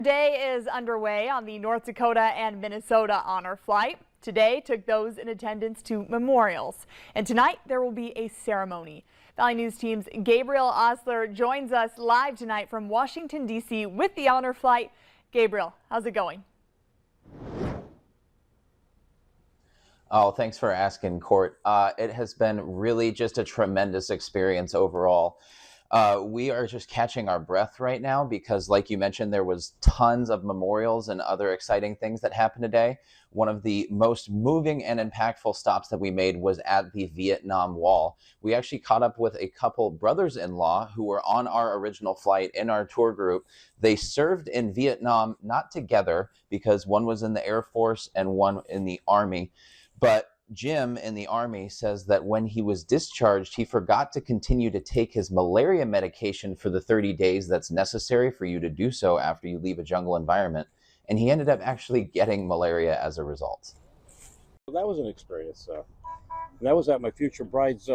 Day is underway on the North Dakota and Minnesota honor flight. Today took those in attendance to memorials, and tonight there will be a ceremony. Valley News Team's Gabriel Osler joins us live tonight from Washington, D.C. with the honor flight. Gabriel, how's it going? Oh, thanks for asking, Court. It has been really just a tremendous experience overall. We are just catching our breath right now because, like you mentioned, there was tons of memorials and other exciting things that happened today. One of the most moving and impactful stops that we made was at the Vietnam Wall. We actually caught up with a couple brothers-in-law who were on our original flight in our tour group. They served in Vietnam, not together, because one was in the Air Force and one in the Army. But Jim in the Army says that when he was discharged, he forgot to continue to take his malaria medication for the 30 days that's necessary for you to do so after you leave a jungle environment. And he ended up actually getting malaria as a result. That was an experience. That was at my future bride's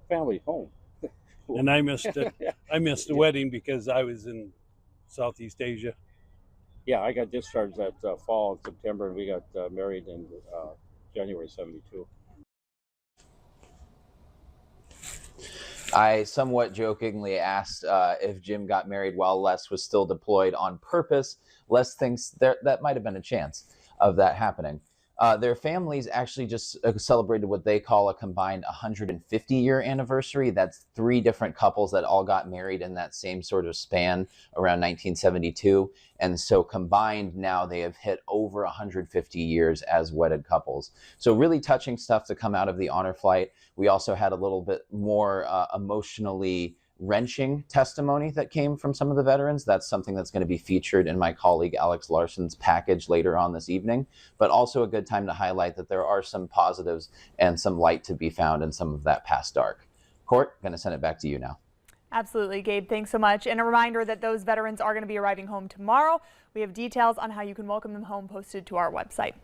family home. And I missed it. I missed the wedding because I was in Southeast Asia. Yeah, I got discharged that fall in September, and we got married in January '72. I somewhat jokingly asked if Jim got married while Les was still deployed on purpose. Les thinks that might have been a chance of that happening. Their families actually just celebrated what they call a combined 150-year anniversary. That's 3 different couples that all got married in that same sort of span around 1972. And so combined now they have hit over 150 years as wedded couples. So really touching stuff to come out of the honor flight. We also had a little bit more emotionally wrenching testimony that came from some of the veterans. That's something that's going to be featured in my colleague Alex Larson's package later on this evening, but also a good time to highlight that there are some positives and some light to be found in some of that past dark. Court, going to send it back to you now. Absolutely, Gabe. Thanks so much. And a reminder that those veterans are going to be arriving home tomorrow. We have details on how you can welcome them home posted to our website.